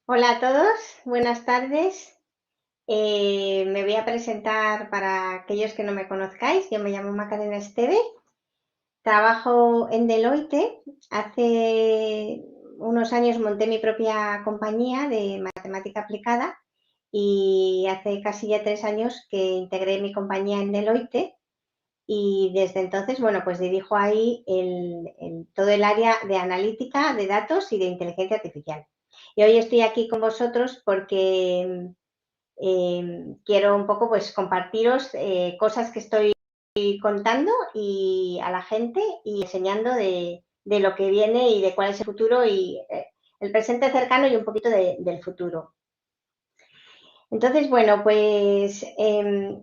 Hola a todos, buenas tardes. Me voy a presentar para aquellos que no me conozcáis. Yo me llamo Macarena Esteve, trabajo en Deloitte. Hace unos años monté mi propia compañía de matemática aplicada y hace casi ya 3 años que integré mi compañía en Deloitte y desde entonces, bueno, pues dirijo ahí todo el área de analítica, de datos y de inteligencia artificial. Y hoy estoy aquí con vosotros porque quiero un poco pues compartiros cosas que estoy contando y a la gente y enseñando de lo que viene y de cuál es el futuro y el presente cercano y un poquito del futuro. Entonces, bueno, pues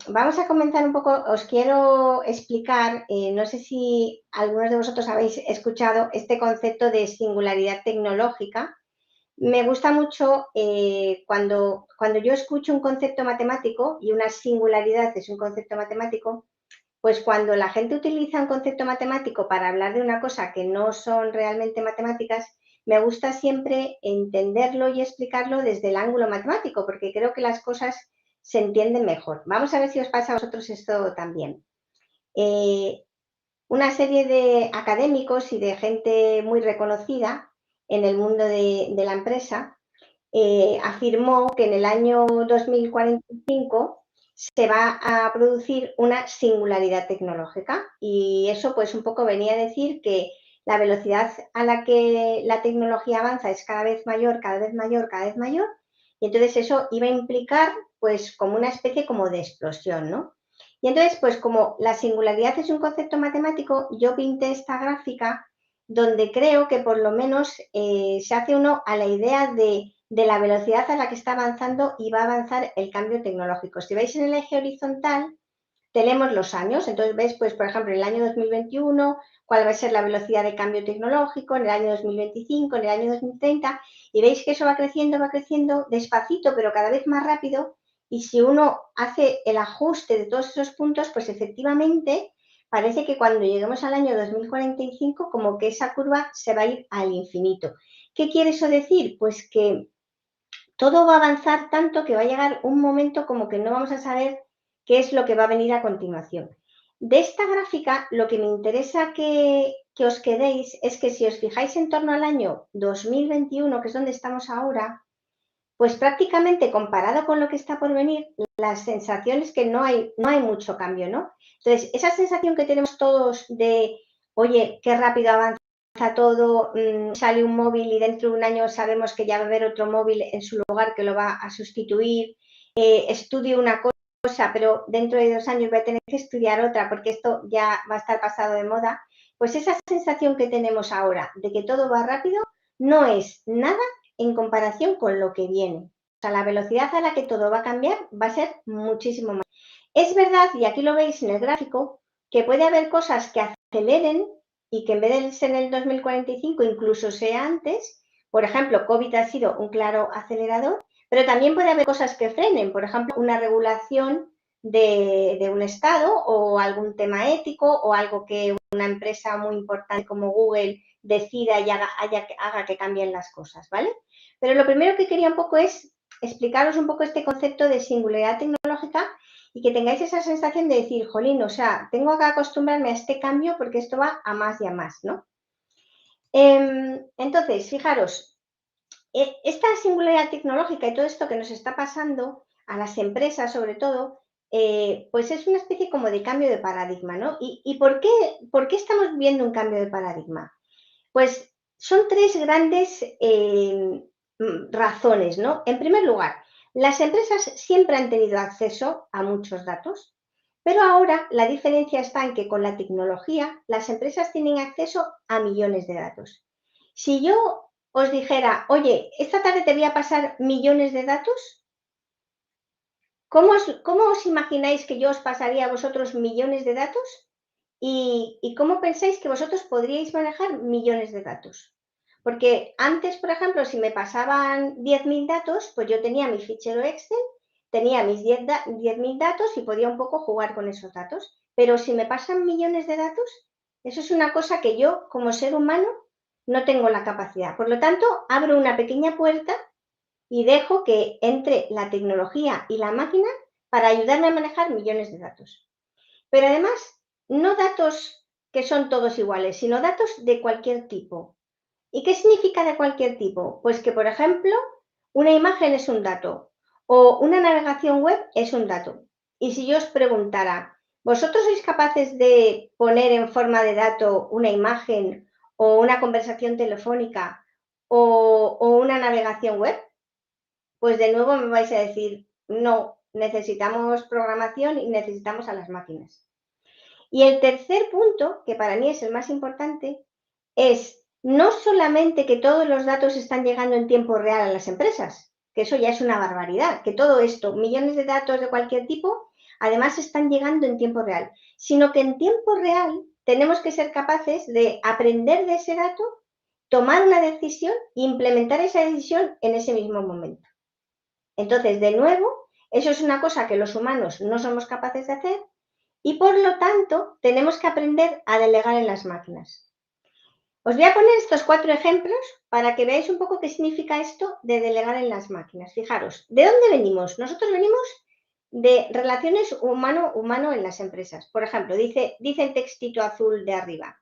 vamos a comenzar un poco. Os quiero explicar, no sé si algunos de vosotros habéis escuchado este concepto de singularidad tecnológica. Me gusta mucho cuando yo escucho un concepto matemático y una singularidad es un concepto matemático, pues cuando la gente utiliza un concepto matemático para hablar de una cosa que no son realmente matemáticas, me gusta siempre entenderlo y explicarlo desde el ángulo matemático, porque creo que las cosas se entienden mejor. Vamos a ver si os pasa a vosotros esto también. Eh, una serie de académicos y de gente muy reconocida en el mundo de la empresa afirmó que en el año 2045 se va a producir una singularidad tecnológica y eso pues un poco venía a decir que la velocidad a la que la tecnología avanza es cada vez mayor, cada vez mayor, cada vez mayor y entonces eso iba a implicar pues como una especie como de explosión, ¿no? Y entonces pues como la singularidad es un concepto matemático, yo pinté esta gráfica donde creo que por lo menos se hace uno a la idea de la velocidad a la que está avanzando y va a avanzar el cambio tecnológico. Si veis en el eje horizontal, tenemos los años. Entonces, veis, pues, por ejemplo, en el año 2021, cuál va a ser la velocidad de cambio tecnológico, en el año 2025, en el año 2030, y veis que eso va creciendo despacito, pero cada vez más rápido. Y si uno hace el ajuste de todos esos puntos, pues efectivamente parece que cuando lleguemos al año 2045, como que esa curva se va a ir al infinito. ¿Qué quiere eso decir? Pues que todo va a avanzar tanto que va a llegar un momento como que no vamos a saber qué es lo que va a venir a continuación. De esta gráfica, lo que me interesa que os quedéis es que si os fijáis en torno al año 2021, que es donde estamos ahora, pues prácticamente comparado con lo que está por venir, la sensación es que no hay mucho cambio, ¿no? Entonces, esa sensación que tenemos todos de, oye, qué rápido avanza todo, sale un móvil y dentro de un año sabemos que ya va a haber otro móvil en su lugar que lo va a sustituir, estudio una cosa, pero dentro de 2 años voy a tener que estudiar otra porque esto ya va a estar pasado de moda, pues esa sensación que tenemos ahora de que todo va rápido no es nada en comparación con lo que viene. O sea, la velocidad a la que todo va a cambiar va a ser muchísimo más. Es verdad, y aquí lo veis en el gráfico, que puede haber cosas que aceleren y que en vez de ser en el 2045 incluso sea antes. Por ejemplo, COVID ha sido un claro acelerador, pero también puede haber cosas que frenen. Por ejemplo, una regulación de un Estado o algún tema ético o algo que una empresa muy importante como Google decida y haga que cambien las cosas, ¿vale? Pero lo primero que quería un poco es explicaros un poco este concepto de singularidad tecnológica y que tengáis esa sensación de decir, jolín, o sea, tengo que acostumbrarme a este cambio porque esto va a más y a más, ¿no? Entonces, fijaros, esta singularidad tecnológica y todo esto que nos está pasando a las empresas sobre todo, pues es una especie como de cambio de paradigma, ¿no? ¿Y por qué estamos viviendo un cambio de paradigma? Pues son tres grandes razones, ¿no? En primer lugar, las empresas siempre han tenido acceso a muchos datos, pero ahora la diferencia está en que con la tecnología las empresas tienen acceso a millones de datos. Si yo os dijera, oye, esta tarde te voy a pasar millones de datos, ¿cómo os imagináis que yo os pasaría a vosotros millones de datos? ¿Y cómo pensáis que vosotros podríais manejar millones de datos? Porque antes, por ejemplo, si me pasaban 10.000 datos, pues yo tenía mi fichero Excel, tenía mis 10.000 datos y podía un poco jugar con esos datos. Pero si me pasan millones de datos, eso es una cosa que yo, como ser humano, no tengo la capacidad. Por lo tanto, abro una pequeña puerta y dejo que entre la tecnología y la máquina para ayudarme a manejar millones de datos. Pero además, no datos que son todos iguales, sino datos de cualquier tipo. ¿Y qué significa de cualquier tipo? Pues que, por ejemplo, una imagen es un dato o una navegación web es un dato. Y si yo os preguntara, ¿vosotros sois capaces de poner en forma de dato una imagen o una conversación telefónica o una navegación web? Pues de nuevo me vais a decir, no, necesitamos programación y necesitamos a las máquinas. Y el tercer punto, que para mí es el más importante, es no solamente que todos los datos están llegando en tiempo real a las empresas, que eso ya es una barbaridad, que todo esto, millones de datos de cualquier tipo, además están llegando en tiempo real, sino que en tiempo real tenemos que ser capaces de aprender de ese dato, tomar una decisión e implementar esa decisión en ese mismo momento. Entonces, de nuevo, eso es una cosa que los humanos no somos capaces de hacer y, por lo tanto, tenemos que aprender a delegar en las máquinas. Os voy a poner estos 4 ejemplos para que veáis un poco qué significa esto de delegar en las máquinas. Fijaros, ¿de dónde venimos? Nosotros venimos de relaciones humano-humano en las empresas. Por ejemplo, dice el textito azul de arriba.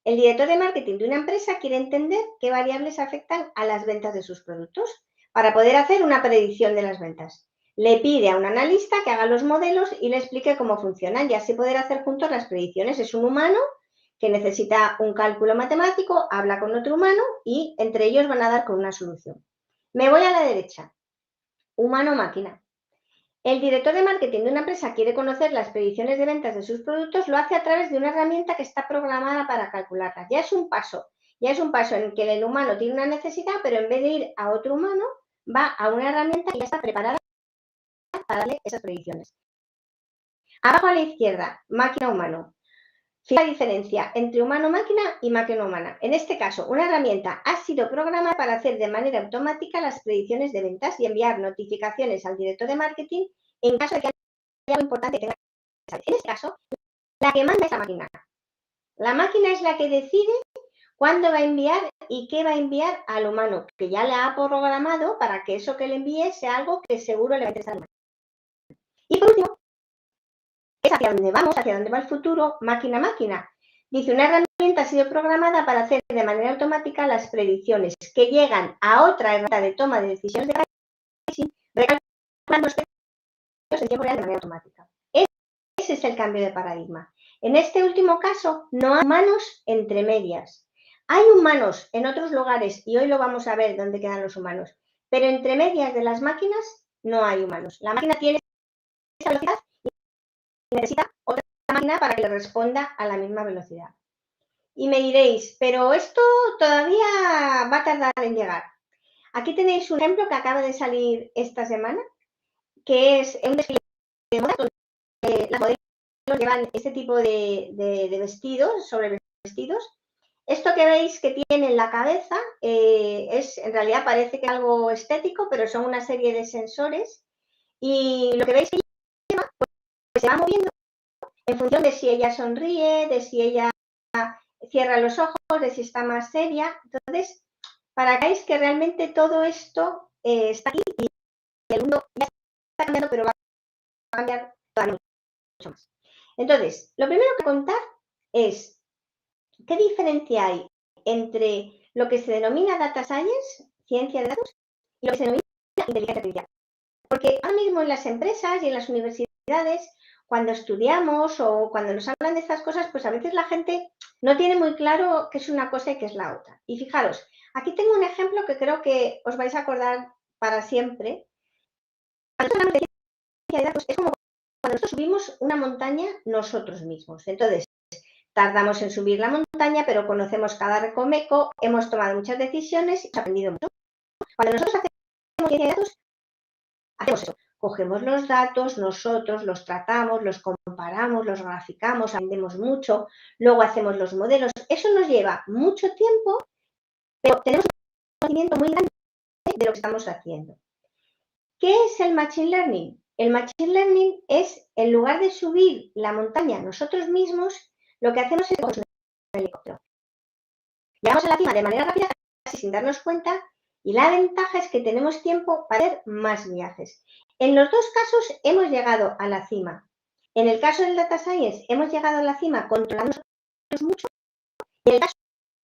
El director de marketing de una empresa quiere entender qué variables afectan a las ventas de sus productos para poder hacer una predicción de las ventas. Le pide a un analista que haga los modelos y le explique cómo funcionan y así poder hacer juntos las predicciones. Es un humano que necesita un cálculo matemático, habla con otro humano y entre ellos van a dar con una solución. Me voy a la derecha. Humano-máquina. El director de marketing de una empresa quiere conocer las predicciones de ventas de sus productos, lo hace a través de una herramienta que está programada para calcularlas. Ya es un paso en el que el humano tiene una necesidad, pero en vez de ir a otro humano, va a una herramienta que ya está preparada para darle esas predicciones. Abajo a la izquierda, máquina-humano. Fija la diferencia entre humano-máquina y máquina-humana. En este caso, una herramienta ha sido programada para hacer de manera automática las predicciones de ventas y enviar notificaciones al director de marketing en caso de que haya algo importante que tenga que saber. En este caso, la que manda es la máquina. La máquina es la que decide cuándo va a enviar y qué va a enviar al humano, que ya le ha programado para que eso que le envíe sea algo que seguro le va a interesar al humano. Y por último, es hacia dónde vamos, hacia dónde va el futuro, máquina-máquina. Dice, una herramienta ha sido programada para hacer de manera automática las predicciones que llegan a otra herramienta de toma de decisiones de pricing, recalculando los precios en tiempo real de manera automática. Ese es el cambio de paradigma. En este último caso, no hay humanos entre medias. Hay humanos en otros lugares, y hoy lo vamos a ver dónde quedan los humanos, pero entre medias de las máquinas no hay humanos. La máquina tiene esa velocidad y necesita otra máquina para que le responda a la misma velocidad. Y me diréis, pero esto todavía va a tardar en llegar. Aquí tenéis un ejemplo que acaba de salir esta semana, que es un desfile de moda donde las modelos llevan este tipo de vestidos, sobre vestidos. Esto que veis que tiene en la cabeza en realidad parece que es algo estético, pero son una serie de sensores y lo que veis que lleva, pues se va moviendo en función de si ella sonríe, de si ella cierra los ojos, de si está más seria. Entonces, para que veáis que realmente todo esto está aquí y el mundo ya está cambiando, pero va a cambiar todavía mucho más. Entonces, lo primero que contar es qué diferencia hay entre lo que se denomina data science, ciencia de datos, y lo que se denomina inteligencia artificial. Porque ahora mismo en las empresas y en las universidades, cuando estudiamos o cuando nos hablan de estas cosas, pues a veces la gente no tiene muy claro qué es una cosa y qué es la otra. Y fijaros, aquí tengo un ejemplo que creo que os vais a acordar para siempre. Cuando hablamos de ciencia de datos, es como cuando nosotros subimos una montaña nosotros mismos. Entonces, tardamos en subir la montaña, pero conocemos cada recoveco, hemos tomado muchas decisiones y hemos aprendido mucho. Cuando nosotros hacemos ciencia de datos, hacemos eso. Cogemos los datos, nosotros los tratamos, los comparamos, los graficamos, aprendemos mucho, luego hacemos los modelos. Eso nos lleva mucho tiempo, pero tenemos un conocimiento muy grande de lo que estamos haciendo. ¿Qué es el Machine Learning? El Machine Learning es, en lugar de subir la montaña nosotros mismos, lo que hacemos es coger un helicóptero. Llegamos a la cima de manera rápida, casi sin darnos cuenta, Y la ventaja es que tenemos tiempo para hacer más viajes. En los dos casos hemos llegado a la cima. En el caso del Data Science hemos llegado a la cima controlando mucho. En el caso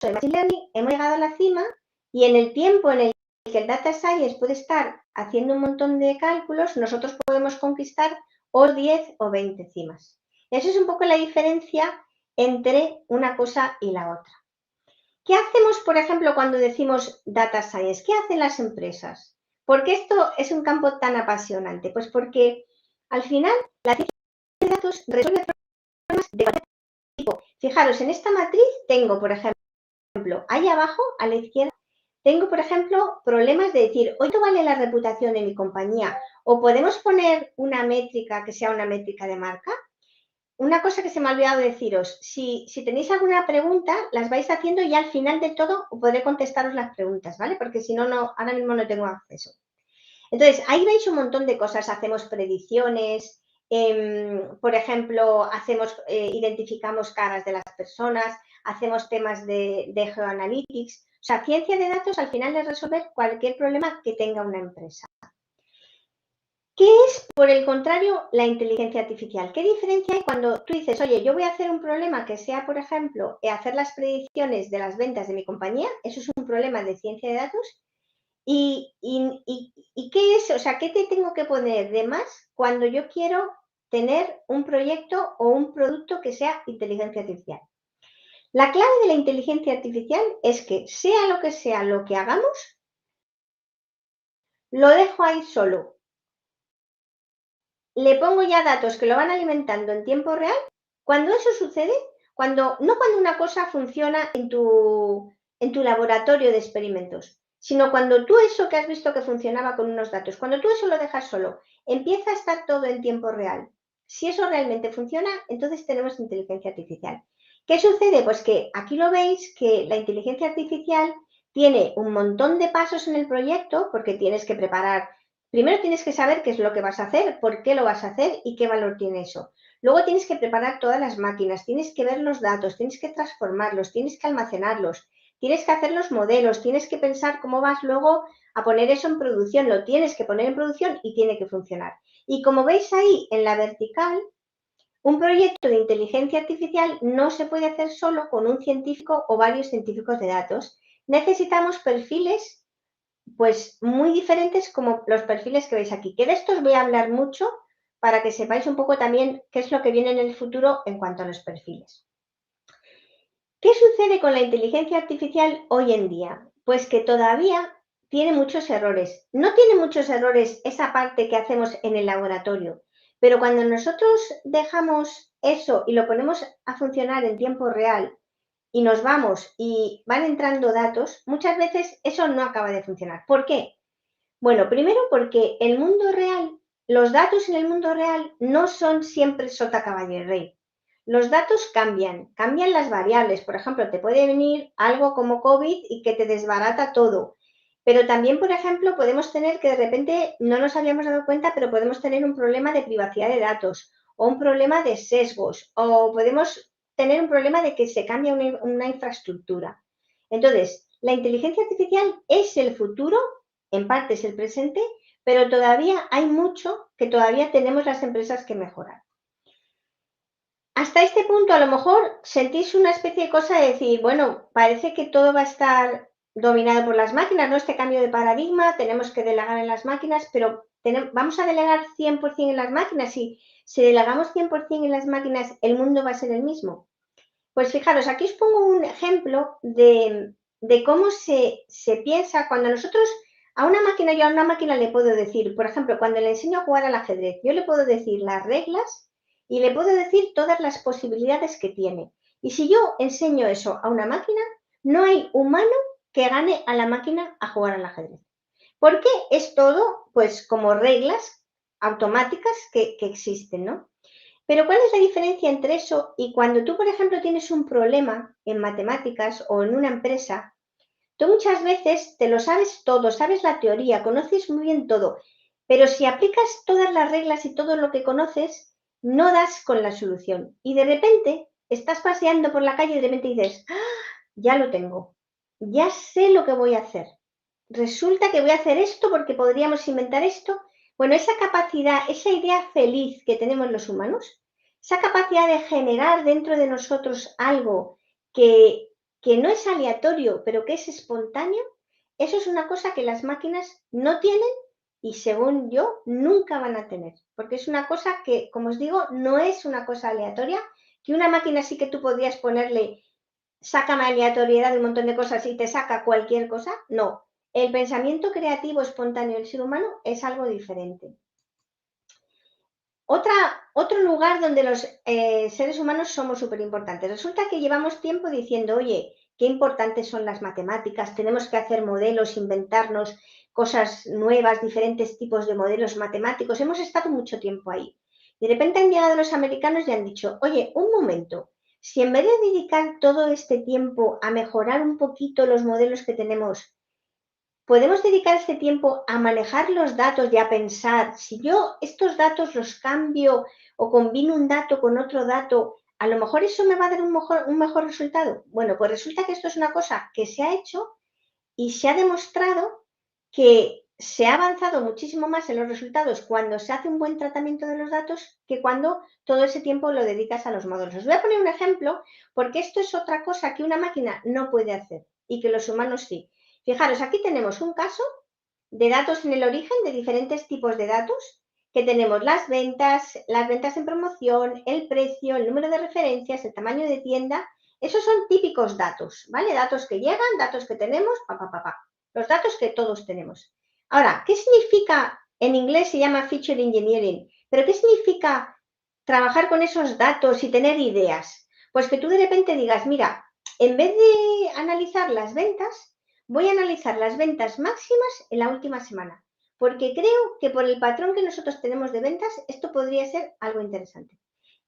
del Machine Learning hemos llegado a la cima y en el tiempo en el que el Data Science puede estar haciendo un montón de cálculos, nosotros podemos conquistar o 10 o 20 cimas. Esa es un poco la diferencia entre una cosa y la otra. ¿Qué hacemos, por ejemplo, cuando decimos Data Science? ¿Qué hacen las empresas? ¿Por qué esto es un campo tan apasionante? Pues porque al final la ciencia de datos resuelve problemas de cualquier tipo. Fijaros, en esta matriz tengo, por ejemplo, ahí abajo, a la izquierda, tengo, por ejemplo, problemas de decir, ¿cuánto vale la reputación de mi compañía? ¿O podemos poner una métrica que sea una métrica de marca? Una cosa que se me ha olvidado deciros, si tenéis alguna pregunta, las vais haciendo y al final de todo podré contestaros las preguntas, ¿vale? Porque si no, ahora mismo no tengo acceso. Entonces, ahí veis un montón de cosas. Hacemos predicciones, por ejemplo, identificamos caras de las personas, hacemos temas de geoanalytics. O sea, ciencia de datos al final es resolver cualquier problema que tenga una empresa. ¿Qué es, por el contrario, la inteligencia artificial? ¿Qué diferencia hay cuando tú dices, oye, yo voy a hacer un problema que sea, por ejemplo, hacer las predicciones de las ventas de mi compañía? Eso es un problema de ciencia de datos. ¿Y qué es? O sea, ¿qué te tengo que poner de más cuando yo quiero tener un proyecto o un producto que sea inteligencia artificial? La clave de la inteligencia artificial es que sea lo que hagamos, lo dejo ahí solo. Le pongo ya datos que lo van alimentando en tiempo real. Cuando eso sucede, no cuando una cosa funciona en tu laboratorio de experimentos, sino cuando tú eso que has visto que funcionaba con unos datos, cuando tú eso lo dejas solo, empieza a estar todo en tiempo real. Si eso realmente funciona, entonces tenemos inteligencia artificial. ¿Qué sucede? Pues que aquí lo veis que la inteligencia artificial tiene un montón de pasos en el proyecto porque tienes que preparar. Primero tienes que saber qué es lo que vas a hacer, por qué lo vas a hacer y qué valor tiene eso. Luego tienes que preparar todas las máquinas, tienes que ver los datos, tienes que transformarlos, tienes que almacenarlos, tienes que hacer los modelos, tienes que pensar cómo vas luego a poner eso en producción, lo tienes que poner en producción y tiene que funcionar. Y como veis ahí en la vertical, un proyecto de inteligencia artificial no se puede hacer solo con un científico o varios científicos de datos. Necesitamos perfiles pues muy diferentes como los perfiles que veis aquí, que de estos voy a hablar mucho para que sepáis un poco también qué es lo que viene en el futuro en cuanto a los perfiles. ¿Qué sucede con la inteligencia artificial hoy en día? Pues que todavía tiene muchos errores. No tiene muchos errores esa parte que hacemos en el laboratorio, pero cuando nosotros dejamos eso y lo ponemos a funcionar en tiempo real y nos vamos y van entrando datos, muchas veces eso no acaba de funcionar. ¿Por qué? Bueno, primero porque el mundo real, los datos en el mundo real no son siempre sota, caballo y rey. Los datos cambian las variables. Por ejemplo, te puede venir algo como COVID y que te desbarata todo. Pero también, por ejemplo, podemos tener que de repente no nos habíamos dado cuenta, pero podemos tener un problema de privacidad de datos o un problema de sesgos o podemos tener un problema de que se cambia una infraestructura. Entonces, la inteligencia artificial es el futuro, en parte es el presente, pero todavía hay mucho que todavía tenemos las empresas que mejorar. Hasta este punto a lo mejor sentís una especie de cosa de decir, bueno, parece que todo va a estar dominado por las máquinas, ¿no? Este cambio de paradigma, tenemos que delegar en las máquinas, pero vamos a delegar 100% en las máquinas y si delegamos 100% en las máquinas, ¿el mundo va a ser el mismo? Pues fijaros, aquí os pongo un ejemplo de cómo se piensa cuando nosotros a una máquina, yo a una máquina le puedo decir, por ejemplo, cuando le enseño a jugar al ajedrez, yo le puedo decir las reglas y le puedo decir todas las posibilidades que tiene. Y si yo enseño eso a una máquina, no hay humano que gane a la máquina a jugar al ajedrez. ¿Por qué? Es todo, pues, como reglas automáticas que existen, ¿no? Pero ¿cuál es la diferencia entre eso y cuando tú, por ejemplo, tienes un problema en matemáticas o en una empresa? Tú muchas veces te lo sabes todo, sabes la teoría, conoces muy bien todo, pero si aplicas todas las reglas y todo lo que conoces, no das con la solución. Y de repente estás paseando por la calle y de repente dices, ¡ah! Ya lo tengo, ya sé lo que voy a hacer. resulta que voy a hacer esto porque podríamos inventar esto. Bueno, esa capacidad, esa idea feliz que tenemos los humanos, esa capacidad de generar dentro de nosotros algo que, que no es aleatorio, pero que es espontáneo, eso es una cosa que las máquinas no tienen y, según yo, nunca van a tener. Porque es una cosa que, como os digo, no es una cosa aleatoria, que una máquina sí que tú podrías ponerle sácame aleatoriedad de un montón de cosas y te saca cualquier cosa. No, el pensamiento creativo espontáneo del ser humano es algo diferente. Otro lugar donde los seres humanos somos súper importantes. Resulta que llevamos tiempo diciendo, oye, qué importantes son las matemáticas, tenemos que hacer modelos, inventarnos cosas nuevas, diferentes tipos de modelos matemáticos. Hemos estado mucho tiempo ahí. De repente han llegado los americanos y han dicho, oye, un momento, si en vez de dedicar todo este tiempo a mejorar un poquito los modelos que tenemos, podemos dedicar este tiempo a manejar los datos y a pensar, si yo estos datos los cambio o combino un dato con otro dato, a lo mejor eso me va a dar un mejor resultado. Bueno, pues resulta que esto es una cosa que se ha hecho y se ha demostrado que se ha avanzado muchísimo más en los resultados cuando se hace un buen tratamiento de los datos que cuando todo ese tiempo lo dedicas a los módulos. Os voy a poner un ejemplo porque esto es otra cosa que una máquina no puede hacer y que los humanos sí. Fijaros, aquí tenemos un caso de datos en el origen, de diferentes tipos de datos, que tenemos las ventas en promoción, el precio, el número de referencias, el tamaño de tienda. Esos son típicos datos, ¿vale? Datos que llegan, datos que tenemos, los datos que todos tenemos. Ahora, ¿qué significa? En inglés se llama feature engineering, pero ¿qué significa trabajar con esos datos y tener ideas? Pues que tú de repente digas, mira, en vez de analizar las ventas, voy a analizar las ventas máximas en la última semana, porque creo que por el patrón que nosotros tenemos de ventas, esto podría ser algo interesante.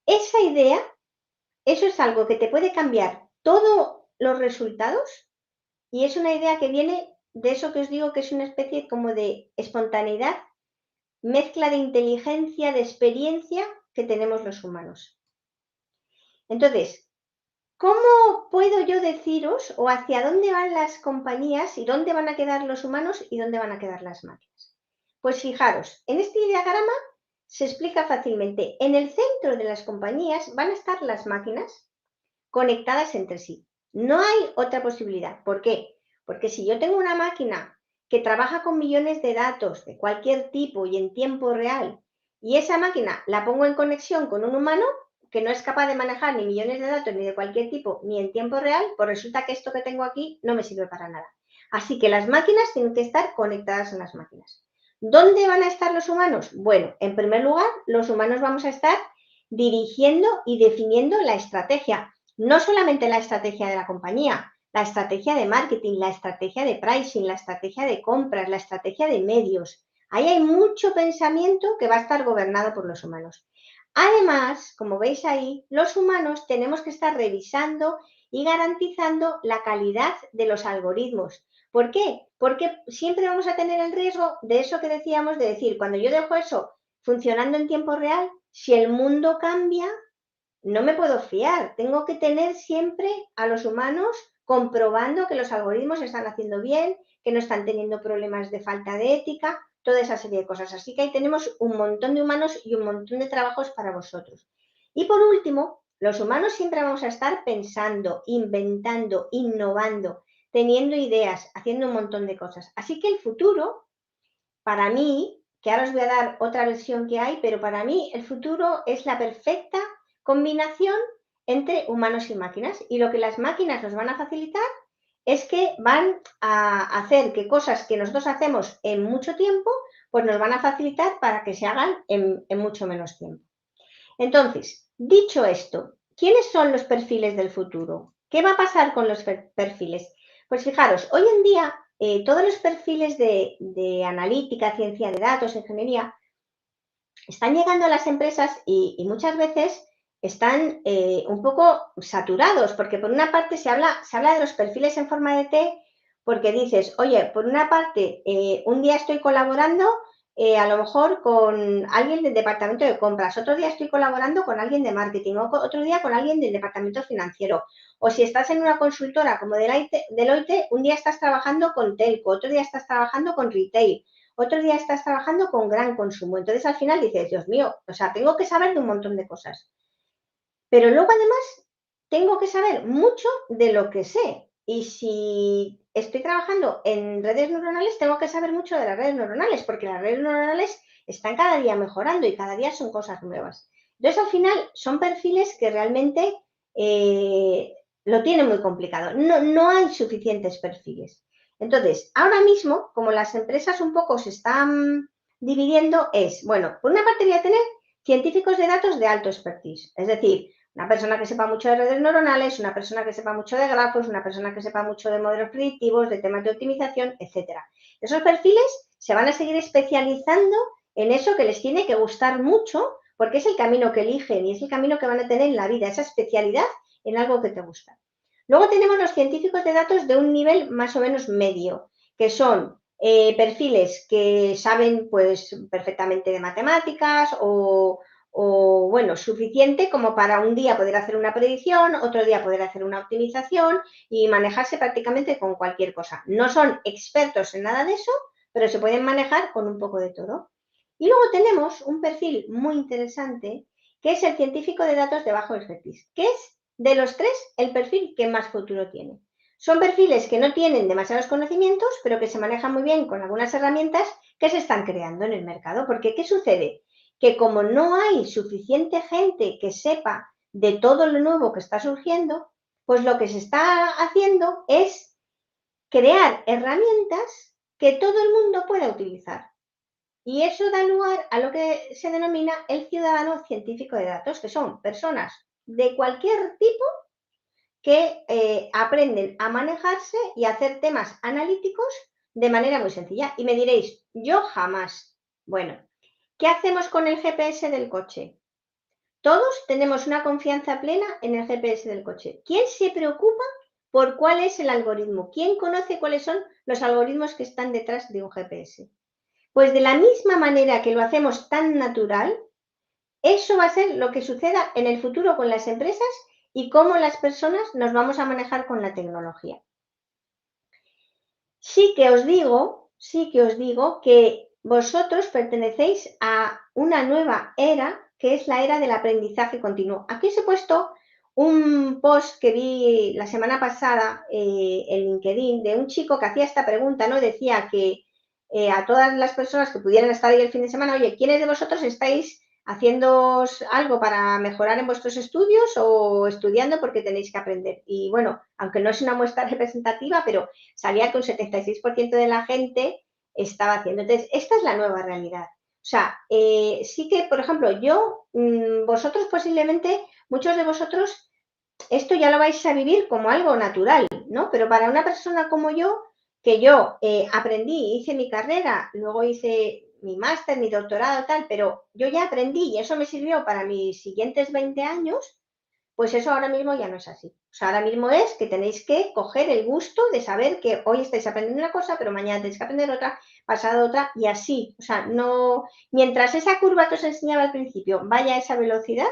Esa idea, eso es algo que te puede cambiar todos los resultados y es una idea que viene de eso que os digo que es una especie como de espontaneidad, mezcla de inteligencia, de experiencia que tenemos los humanos. Entonces, ¿cómo puedo yo deciros o hacia dónde van las compañías y dónde van a quedar los humanos y dónde van a quedar las máquinas? Pues fijaros, en este diagrama se explica fácilmente. En el centro de las compañías van a estar las máquinas conectadas entre sí. No hay otra posibilidad. ¿Por qué? Porque si yo tengo una máquina que trabaja con millones de datos de cualquier tipo y en tiempo real, y esa máquina la pongo en conexión con un humano que no es capaz de manejar ni millones de datos ni de cualquier tipo ni en tiempo real, pues resulta que esto que tengo aquí no me sirve para nada. Así que las máquinas tienen que estar conectadas en las máquinas. ¿Dónde van a estar los humanos? Bueno, en primer lugar, los humanos vamos a estar dirigiendo y definiendo la estrategia. No solamente la estrategia de la compañía, la estrategia de marketing, la estrategia de pricing, la estrategia de compras, la estrategia de medios. Ahí hay mucho pensamiento que va a estar gobernado por los humanos. Además, como veis ahí, los humanos tenemos que estar revisando y garantizando la calidad de los algoritmos. ¿Por qué? Porque siempre vamos a tener el riesgo de eso que decíamos, de decir, cuando yo dejo eso funcionando en tiempo real, si el mundo cambia, no me puedo fiar. Tengo que tener siempre a los humanos comprobando que los algoritmos están haciendo bien, que no están teniendo problemas de falta de ética, toda esa serie de cosas. Así que ahí tenemos un montón de humanos y un montón de trabajos para vosotros. Y por último, los humanos siempre vamos a estar pensando, inventando, innovando, teniendo ideas, haciendo un montón de cosas. Así que el futuro, para mí, que ahora os voy a dar otra versión que hay, pero para mí el futuro es la perfecta combinación entre humanos y máquinas. Y lo que las máquinas nos van a facilitar es que van a hacer que cosas que nosotros hacemos en mucho tiempo, pues nos van a facilitar para que se hagan en mucho menos tiempo. Entonces, dicho esto, ¿quiénes son los perfiles del futuro? ¿Qué va a pasar con los perfiles? Pues fijaros, hoy en día todos los perfiles de analítica, ciencia de datos, ingeniería, están llegando a las empresas y muchas veces están un poco saturados, porque por una parte se habla de los perfiles en forma de T, porque dices, oye, por una parte, un día estoy colaborando a lo mejor con alguien del departamento de compras, otro día estoy colaborando con alguien de marketing, o otro día con alguien del departamento financiero. O si estás en una consultora como Deloitte, un día estás trabajando con telco, otro día estás trabajando con retail, otro día estás trabajando con gran consumo. Entonces al final dices, Dios mío, o sea, tengo que saber de un montón de cosas. Pero luego además tengo que saber mucho de lo que sé. Y si estoy trabajando en redes neuronales, tengo que saber mucho de las redes neuronales, porque las redes neuronales están cada día mejorando y cada día son cosas nuevas. Entonces, al final, son perfiles que realmente lo tienen muy complicado. No hay suficientes perfiles. Entonces, ahora mismo, como las empresas un poco se están dividiendo, es, bueno, por una parte voy a tener científicos de datos de alto expertise, es decir, una persona que sepa mucho de redes neuronales, una persona que sepa mucho de grafos, una persona que sepa mucho de modelos predictivos, de temas de optimización, etcétera. Esos perfiles se van a seguir especializando en eso que les tiene que gustar mucho, porque es el camino que eligen y es el camino que van a tener en la vida, esa especialidad en algo que te gusta. Luego tenemos los científicos de datos de un nivel más o menos medio, que son perfiles que saben pues perfectamente de matemáticas o, bueno, suficiente como para un día poder hacer una predicción, otro día poder hacer una optimización y manejarse prácticamente con cualquier cosa. No son expertos en nada de eso, pero se pueden manejar con un poco de todo. Y luego tenemos un perfil muy interesante, que es el científico de datos de bajo expertise, que es de los tres el perfil que más futuro tiene. Son perfiles que no tienen demasiados conocimientos, pero que se manejan muy bien con algunas herramientas que se están creando en el mercado. Porque, ¿qué sucede? Que como no hay suficiente gente que sepa de todo lo nuevo que está surgiendo, pues lo que se está haciendo es crear herramientas que todo el mundo pueda utilizar. Y eso da lugar a lo que se denomina el ciudadano científico de datos, que son personas de cualquier tipo que aprenden a manejarse y a hacer temas analíticos de manera muy sencilla. Y me diréis, yo jamás. Bueno, ¿qué hacemos con el GPS del coche? Todos tenemos una confianza plena en el GPS del coche. ¿Quién se preocupa por cuál es el algoritmo? ¿Quién conoce cuáles son los algoritmos que están detrás de un GPS? Pues de la misma manera que lo hacemos tan natural, eso va a ser lo que suceda en el futuro con las empresas y cómo las personas nos vamos a manejar con la tecnología. Sí que os digo que vosotros pertenecéis a una nueva era, que es la era del aprendizaje continuo. Aquí os he puesto un post que vi la semana pasada en LinkedIn de un chico que hacía esta pregunta, ¿no? Decía que a todas las personas que pudieran estar ahí el fin de semana, oye, ¿quiénes de vosotros estáis haciendo algo para mejorar en vuestros estudios o estudiando porque tenéis que aprender? Y bueno, aunque no es una muestra representativa, pero salía que un 76% de la gente estaba haciendo. Entonces, esta es la nueva realidad. O sea, sí que, por ejemplo, yo, vosotros posiblemente, muchos de vosotros, esto ya lo vais a vivir como algo natural, ¿no? Pero para una persona como yo, que yo aprendí, hice mi carrera, luego hice mi máster, mi doctorado, tal, pero yo ya aprendí y eso me sirvió para mis siguientes 20 años, pues eso ahora mismo ya no es así. O sea, ahora mismo es que tenéis que coger el gusto de saber que hoy estáis aprendiendo una cosa, pero mañana tenéis que aprender otra, pasado otra, y así. O sea, no, mientras esa curva que os enseñaba al principio vaya a esa velocidad,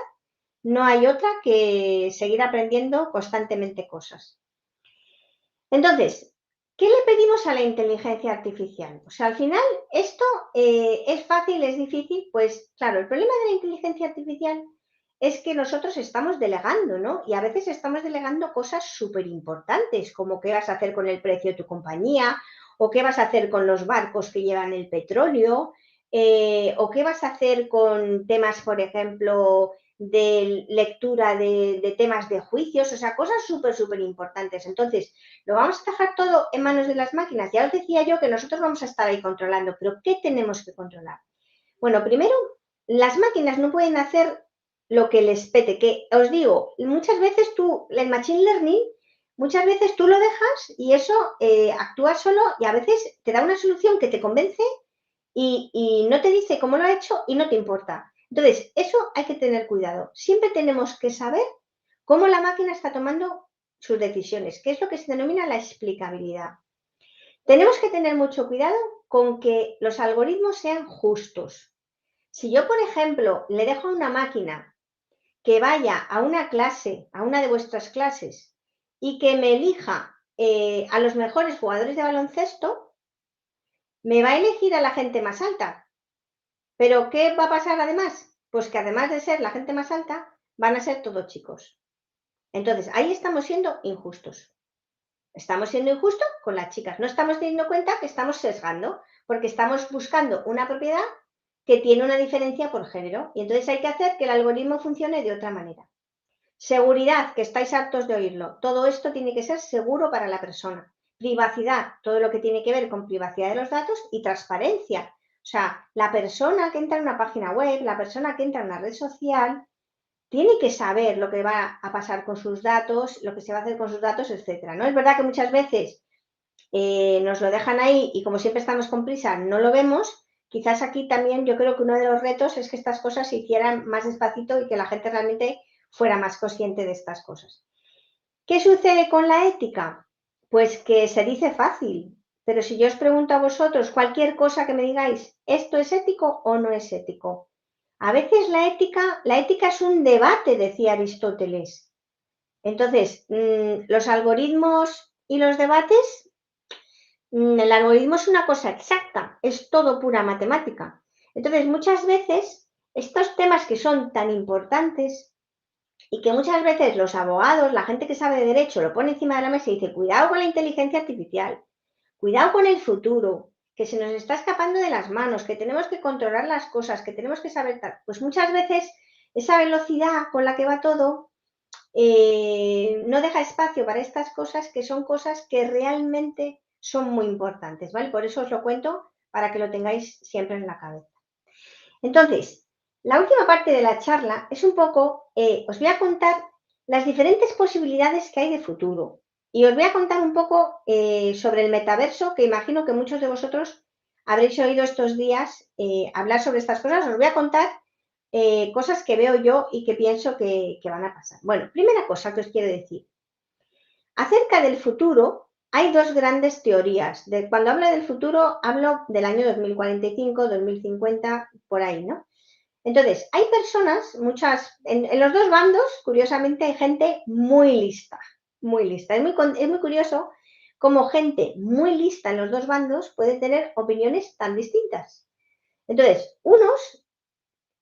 no hay otra que seguir aprendiendo constantemente cosas. Entonces, ¿qué le pedimos a la inteligencia artificial? O sea, al final, esto es fácil, es difícil, pues claro, el problema de la inteligencia artificial es que nosotros estamos delegando, ¿no? Y a veces estamos delegando cosas súper importantes, como qué vas a hacer con el precio de tu compañía, o qué vas a hacer con los barcos que llevan el petróleo, o qué vas a hacer con temas, por ejemplo, de lectura de temas de juicios, o sea, cosas súper importantes. Entonces, lo vamos a dejar todo en manos de las máquinas. Ya os decía yo que nosotros vamos a estar ahí controlando, pero ¿qué tenemos que controlar? Bueno, primero, las máquinas no pueden hacer lo que les pete, que os digo, muchas veces tú, el machine learning, muchas veces tú lo dejas y eso actúa solo y a veces te da una solución que te convence y no te dice cómo lo ha hecho y no te importa. Entonces, eso hay que tener cuidado. Siempre tenemos que saber cómo la máquina está tomando sus decisiones, que es lo que se denomina la explicabilidad. Tenemos que tener mucho cuidado con que los algoritmos sean justos. Si yo, por ejemplo, le dejo a una máquina que vaya a una clase, a una de vuestras clases, y que me elija a los mejores jugadores de baloncesto, me va a elegir a la gente más alta. ¿Pero qué va a pasar además? Pues que además de ser la gente más alta, van a ser todos chicos. Entonces, ahí estamos siendo injustos. Estamos siendo injustos con las chicas. No estamos teniendo cuenta que estamos sesgando, porque estamos buscando una propiedad que tiene una diferencia por género. Y entonces hay que hacer que el algoritmo funcione de otra manera. Seguridad, que estáis hartos de oírlo. Todo esto tiene que ser seguro para la persona. Privacidad, todo lo que tiene que ver con privacidad de los datos y transparencia. O sea, la persona que entra en una página web, la persona que entra en una red social, tiene que saber lo que va a pasar con sus datos, lo que se va a hacer con sus datos, etcétera. ¿No? Es verdad que muchas veces nos lo dejan ahí y como siempre estamos con prisa, no lo vemos. Quizás aquí también yo creo que uno de los retos es que estas cosas se hicieran más despacito y que la gente realmente fuera más consciente de estas cosas. ¿Qué sucede con la ética? Pues que se dice fácil, pero si yo os pregunto a vosotros cualquier cosa que me digáis, ¿esto es ético o no es ético? A veces la ética es un debate, decía Aristóteles. Entonces, los algoritmos y los debates, el algoritmo es una cosa exacta, es todo pura matemática. Entonces, muchas veces, estos temas que son tan importantes y que muchas veces los abogados, la gente que sabe de derecho, lo pone encima de la mesa y dice, cuidado con la inteligencia artificial, cuidado con el futuro, que se nos está escapando de las manos, que tenemos que controlar las cosas, que tenemos que saber tal. Pues muchas veces esa velocidad con la que va todo no deja espacio para estas cosas que son cosas que realmente son muy importantes, ¿vale? Por eso os lo cuento para que lo tengáis siempre en la cabeza. Entonces, la última parte de la charla es un poco, os voy a contar las diferentes posibilidades que hay de futuro y os voy a contar un poco sobre el metaverso, que imagino que muchos de vosotros habréis oído estos días hablar sobre estas cosas. Os voy a contar cosas que veo yo y que pienso que van a pasar. Bueno, primera cosa que os quiero decir. Acerca del futuro, hay dos grandes teorías. Cuando hablo del futuro, hablo del año 2045, 2050, por ahí, ¿no? Entonces, hay personas, muchas, en los dos bandos, curiosamente, hay gente muy lista, muy lista. Es muy curioso cómo gente muy lista en los dos bandos puede tener opiniones tan distintas. Entonces, unos,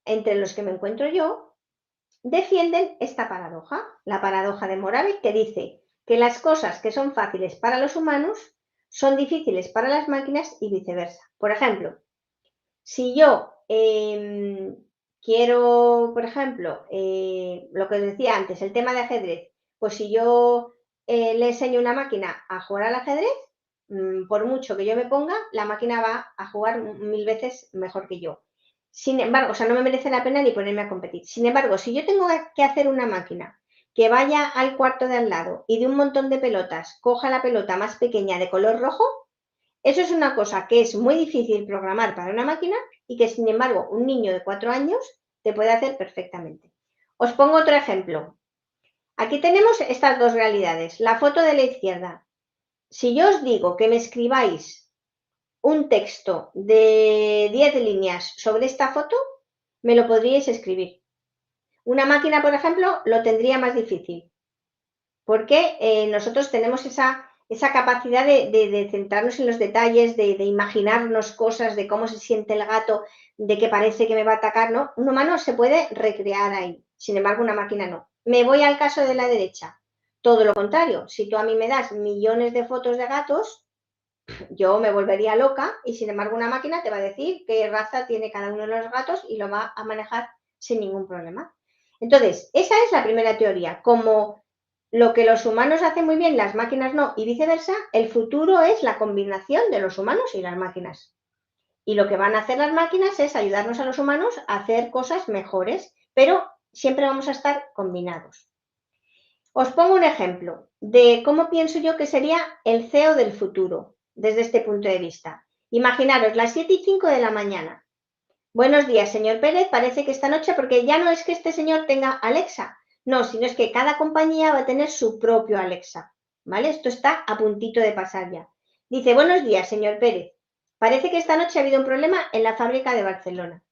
entre los que me encuentro yo, defienden esta paradoja, la paradoja de Moravec, que dice que las cosas que son fáciles para los humanos son difíciles para las máquinas y viceversa. Por ejemplo, si yo quiero, por ejemplo, lo que os decía antes, el tema de ajedrez, pues si yo le enseño a una máquina a jugar al ajedrez, por mucho que yo me ponga, la máquina va a jugar 1000 veces mejor que yo. Sin embargo, o sea, no me merece la pena ni ponerme a competir. Sin embargo, si yo tengo que hacer una máquina que vaya al cuarto de al lado y de un montón de pelotas coja la pelota más pequeña de color rojo, eso es una cosa que es muy difícil programar para una máquina y que, sin embargo, un niño de 4 años te puede hacer perfectamente. Os pongo otro ejemplo. Aquí tenemos estas dos realidades. La foto de la izquierda. Si yo os digo que me escribáis un texto de 10 líneas sobre esta foto, me lo podríais escribir. Una máquina, por ejemplo, lo tendría más difícil, porque nosotros tenemos esa capacidad de centrarnos en los detalles, de imaginarnos cosas, de cómo se siente el gato, de que parece que me va a atacar, ¿no? Un humano se puede recrear ahí, sin embargo una máquina no. Me voy al caso de la derecha. Todo lo contrario, si tú a mí me das millones de fotos de gatos, yo me volvería loca y sin embargo una máquina te va a decir qué raza tiene cada uno de los gatos y lo va a manejar sin ningún problema. Entonces, esa es la primera teoría. Como lo que los humanos hacen muy bien, las máquinas no, y viceversa, el futuro es la combinación de los humanos y las máquinas. Y lo que van a hacer las máquinas es ayudarnos a los humanos a hacer cosas mejores, pero siempre vamos a estar combinados. Os pongo un ejemplo de cómo pienso yo que sería el CEO del futuro, desde este punto de vista. Imaginaros las 7:05 de la mañana. Buenos días, señor Pérez. Parece que esta noche, porque ya no es que este señor tenga Alexa, no, sino es que cada compañía va a tener su propio Alexa, ¿vale? Esto está a puntito de pasar ya. Dice, buenos días, señor Pérez. Parece que esta noche ha habido un problema en la fábrica de Barcelona.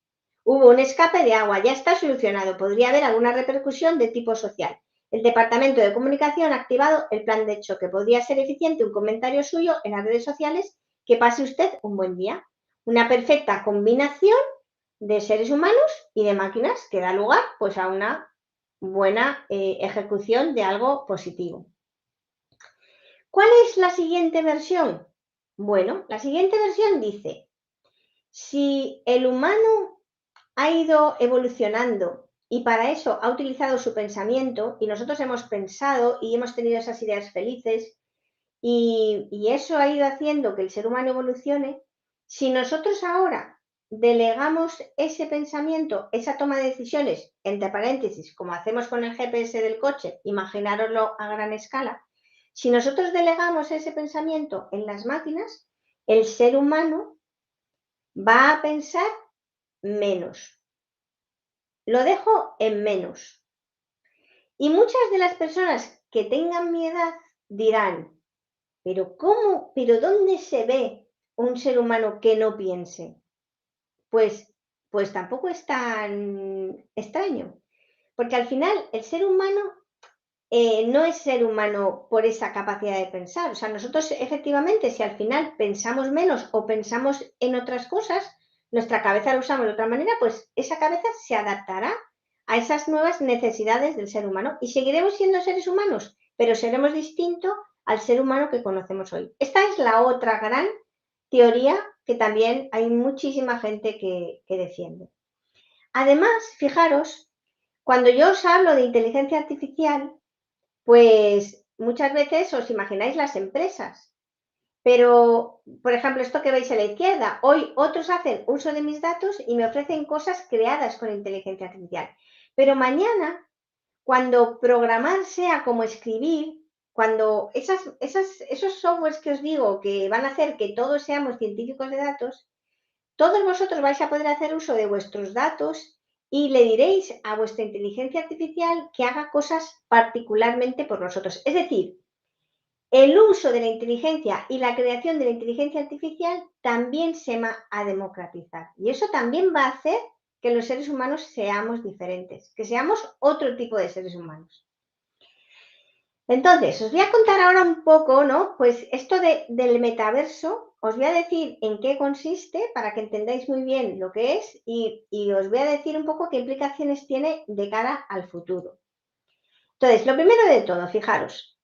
Hubo un escape de agua, ya está solucionado. Podría haber alguna repercusión de tipo social. El Departamento de Comunicación ha activado el plan de choque. Podría ser eficiente un comentario suyo en las redes sociales. Que pase usted un buen día. Una perfecta combinación de seres humanos y de máquinas que da lugar pues, a una buena ejecución de algo positivo. ¿Cuál es la siguiente versión? Bueno, la siguiente versión dice, si el humano ha ido evolucionando y para eso ha utilizado su pensamiento y nosotros hemos pensado y hemos tenido esas ideas felices y eso ha ido haciendo que el ser humano evolucione, si nosotros ahora delegamos ese pensamiento, esa toma de decisiones, entre paréntesis, como hacemos con el GPS del coche, imaginároslo a gran escala, si nosotros delegamos ese pensamiento en las máquinas, el ser humano va a pensar menos. Lo dejo en menos. Y muchas de las personas que tengan mi edad dirán, pero ¿cómo? ¿Pero dónde se ve un ser humano que no piense? Pues, pues tampoco es tan extraño, porque al final el ser humano no es ser humano por esa capacidad de pensar. O sea, nosotros efectivamente, si al final pensamos menos o pensamos en otras cosas, nuestra cabeza la usamos de otra manera, pues esa cabeza se adaptará a esas nuevas necesidades del ser humano y seguiremos siendo seres humanos, pero seremos distintos al ser humano que conocemos hoy. Esta es la otra gran teoría que también hay muchísima gente que defiende. Además, fijaros, cuando yo os hablo de inteligencia artificial, pues muchas veces os imagináis las empresas, pero, por ejemplo, esto que veis a la izquierda, hoy otros hacen uso de mis datos y me ofrecen cosas creadas con inteligencia artificial. Pero mañana, cuando programar sea como escribir, cuando esos softwares que os digo que van a hacer que todos seamos científicos de datos, todos vosotros vais a poder hacer uso de vuestros datos y le diréis a vuestra inteligencia artificial que haga cosas particularmente por nosotros. Es decir, el uso de la inteligencia y la creación de la inteligencia artificial también se va a democratizar. Y eso también va a hacer que los seres humanos seamos diferentes, que seamos otro tipo de seres humanos. Entonces, os voy a contar ahora un poco, ¿no? Pues esto del metaverso, os voy a decir en qué consiste para que entendáis muy bien lo que es y os voy a decir un poco qué implicaciones tiene de cara al futuro. Entonces, lo primero de todo, fijaros,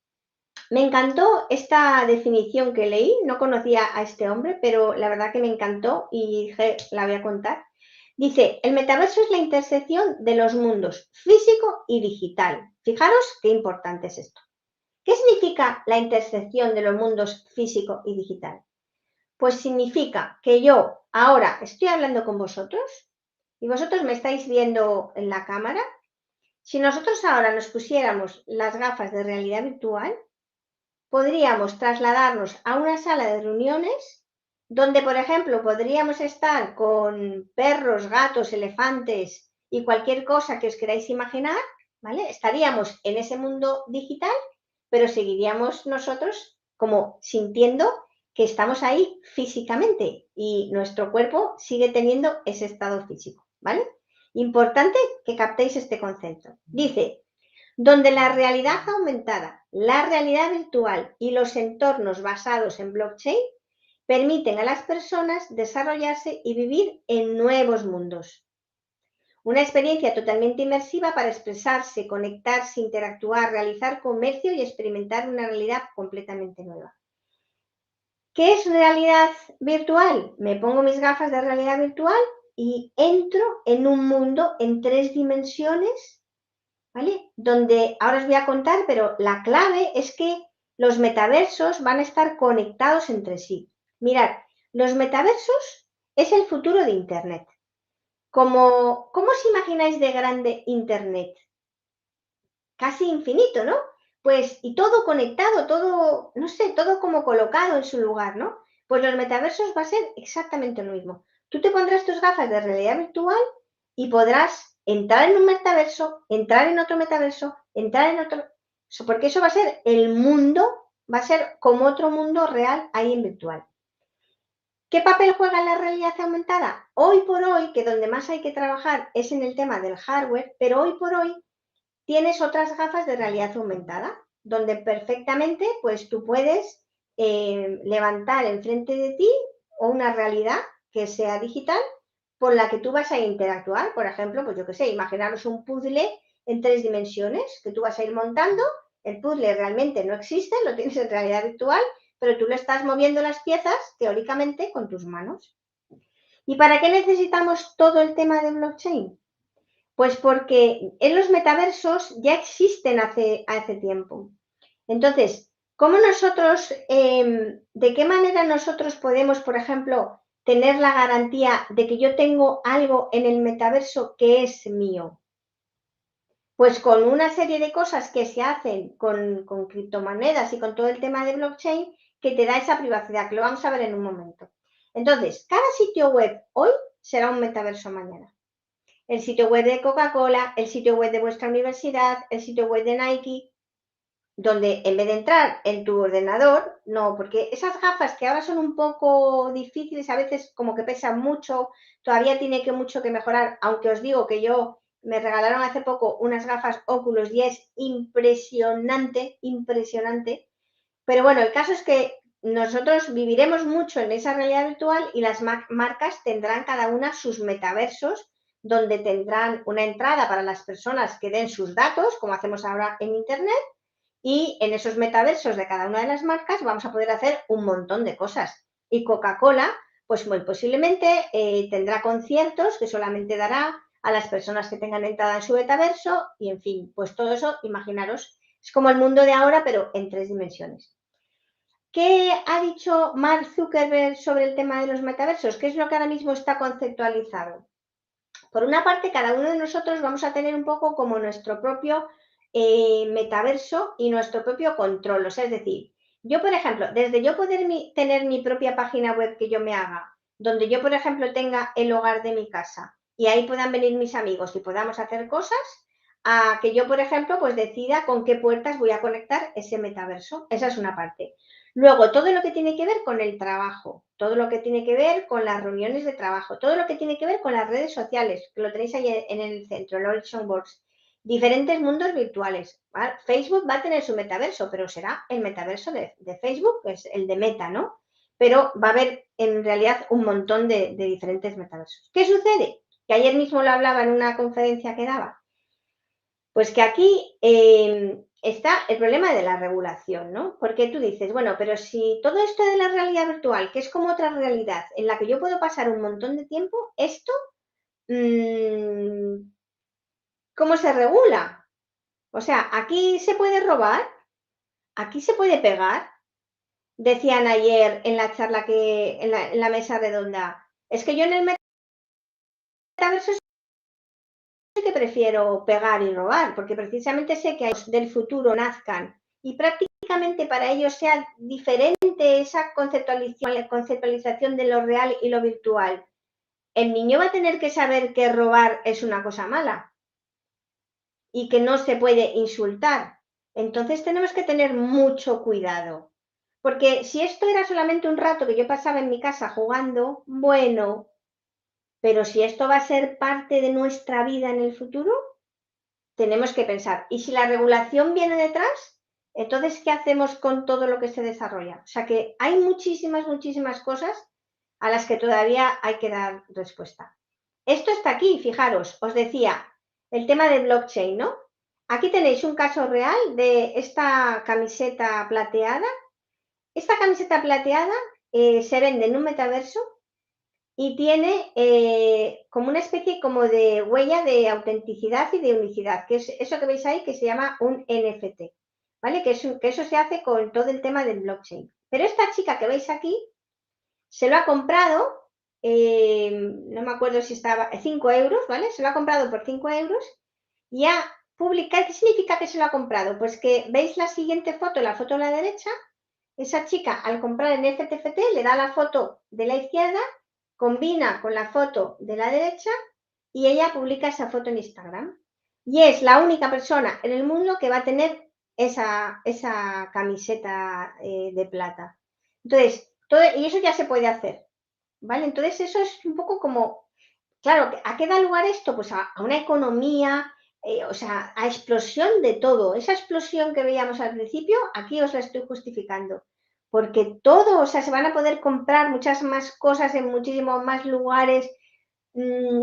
me encantó esta definición que leí, no conocía a este hombre, pero la verdad que me encantó y dije, la voy a contar. Dice, el metaverso es la intersección de los mundos físico y digital. Fijaros qué importante es esto. ¿Qué significa la intersección de los mundos físico y digital? Pues significa que yo ahora estoy hablando con vosotros y vosotros me estáis viendo en la cámara. Si nosotros ahora nos pusiéramos las gafas de realidad virtual, podríamos trasladarnos a una sala de reuniones donde, por ejemplo, podríamos estar con perros, gatos, elefantes y cualquier cosa que os queráis imaginar, ¿vale? Estaríamos en ese mundo digital pero seguiríamos nosotros como sintiendo que estamos ahí físicamente y nuestro cuerpo sigue teniendo ese estado físico, ¿vale? Importante que captéis este concepto. Dice, donde la realidad aumentada, la realidad virtual y los entornos basados en blockchain permiten a las personas desarrollarse y vivir en nuevos mundos. Una experiencia totalmente inmersiva para expresarse, conectarse, interactuar, realizar comercio y experimentar una realidad completamente nueva. ¿Qué es realidad virtual? Me pongo mis gafas de realidad virtual y entro en un mundo en 3 dimensiones, ¿vale? Donde ahora os voy a contar, pero la clave es que los metaversos van a estar conectados entre sí. Mirad, los metaversos es el futuro de Internet. ¿Cómo os imagináis de grande Internet? Casi infinito, ¿no? Pues, y todo conectado, todo, no sé, todo como colocado en su lugar, ¿no? Pues los metaversos va a ser exactamente lo mismo. Tú te pondrás tus gafas de realidad virtual y podrás entrar en un metaverso, entrar en otro metaverso, entrar en otro, porque eso va a ser el mundo Va a ser como otro mundo real ahí en virtual. ¿Qué papel juega la realidad aumentada? Hoy por hoy, que donde más hay que trabajar es en el tema del hardware, pero hoy por hoy tienes otras gafas de realidad aumentada, donde perfectamente pues tú puedes levantar enfrente de ti una realidad que sea digital por la que tú vas a interactuar. Por ejemplo, pues yo qué sé, imaginaros un puzzle en 3 dimensiones que tú vas a ir montando. El puzzle realmente no existe, lo tienes en realidad virtual, pero tú le estás moviendo las piezas teóricamente con tus manos. ¿Y para qué necesitamos todo el tema de blockchain? Pues porque en los metaversos ya existen hace tiempo. Entonces, ¿cómo nosotros, de qué manera nosotros podemos, por ejemplo, tener la garantía de que yo tengo algo en el metaverso que es mío? Pues con una serie de cosas que se hacen con criptomonedas y con todo el tema de blockchain que te da esa privacidad, que lo vamos a ver en un momento. Entonces, cada sitio web hoy será un metaverso mañana. El sitio web de Coca-Cola, el sitio web de vuestra universidad, el sitio web de Nike, donde en vez de entrar en tu ordenador, no, porque esas gafas que ahora son un poco difíciles, a veces como que pesan mucho, todavía tiene que mucho que mejorar, aunque os digo que yo me regalaron hace poco unas gafas Oculus y es impresionante, impresionante. Pero bueno, el caso es que nosotros viviremos mucho en esa realidad virtual y las marcas tendrán cada una sus metaversos donde tendrán una entrada para las personas que den sus datos, como hacemos ahora en Internet, y en esos metaversos de cada una de las marcas vamos a poder hacer un montón de cosas. Y Coca-Cola, pues muy posiblemente tendrá conciertos que solamente dará a las personas que tengan entrada en su metaverso y, en fin, pues todo eso, imaginaros, es como el mundo de ahora, pero en 3 dimensiones. ¿Qué ha dicho Mark Zuckerberg sobre el tema de los metaversos? ¿Qué es lo que ahora mismo está conceptualizado? Por una parte, cada uno de nosotros vamos a tener un poco como nuestro propio metaverso y nuestro propio control. O sea, es decir, yo, por ejemplo, desde yo poder tener mi propia página web que yo me haga, donde yo, por ejemplo, tenga el hogar de mi casa y ahí puedan venir mis amigos y podamos hacer cosas, a que yo, por ejemplo, pues decida con qué puertas voy a conectar ese metaverso. Esa es una parte. Luego, todo lo que tiene que ver con el trabajo, todo lo que tiene que ver con las reuniones de trabajo, todo lo que tiene que ver con las redes sociales, que lo tenéis ahí en el centro, el Origin Box, diferentes mundos virtuales. ¿Vale? Facebook va a tener su metaverso, pero será el metaverso de Facebook, que es el de Meta, ¿no? Pero va a haber en realidad un montón de diferentes metaversos. ¿Qué sucede? Que ayer mismo lo hablaba en una conferencia que daba. Pues que aquí está el problema de la regulación, ¿no? Porque tú dices, bueno, pero si todo esto de la realidad virtual, que es como otra realidad en la que yo puedo pasar un montón de tiempo, esto, mmm, ¿cómo se regula? O sea, aquí se puede robar, aquí se puede pegar, decían ayer en la charla que, en la mesa redonda. Es que yo en el metaverso que prefiero pegar y robar, porque precisamente sé que los del futuro nazcan y prácticamente para ellos sea diferente esa conceptualización de lo real y lo virtual. El niño va a tener que saber que robar es una cosa mala y que no se puede insultar. Entonces tenemos que tener mucho cuidado. Porque si esto era solamente un rato que yo pasaba en mi casa jugando, bueno, pero si esto va a ser parte de nuestra vida en el futuro, tenemos que pensar, ¿y si la regulación viene detrás? Entonces, ¿qué hacemos con todo lo que se desarrolla? O sea que hay muchísimas, muchísimas cosas a las que todavía hay que dar respuesta. Esto está aquí, fijaros, os decía, el tema de blockchain, ¿no? Aquí tenéis un caso real de esta camiseta plateada. Esta camiseta plateada se vende en un metaverso y tiene como una especie como de huella de autenticidad y de unicidad, que es eso que veis ahí que se llama un NFT, ¿vale? Que eso se hace con todo el tema del blockchain. Pero esta chica que veis aquí se lo ha comprado, no me acuerdo si estaba, 5 euros, ¿vale? Se lo ha comprado por 5 euros y ha publicado. ¿Qué significa que se lo ha comprado? Pues que veis la siguiente foto, la foto a la derecha, esa chica al comprar en NFT le da la foto de la izquierda, combina con la foto de la derecha y ella publica esa foto en Instagram. Y es la única persona en el mundo que va a tener esa camiseta de plata. Entonces, y eso ya se puede hacer, ¿vale? Entonces, eso es un poco como, claro, ¿a qué da lugar esto? Pues a una economía, o sea, a explosión de todo. Esa explosión que veíamos al principio, aquí os la estoy justificando. Porque todo, o sea, se van a poder comprar muchas más cosas en muchísimos más lugares.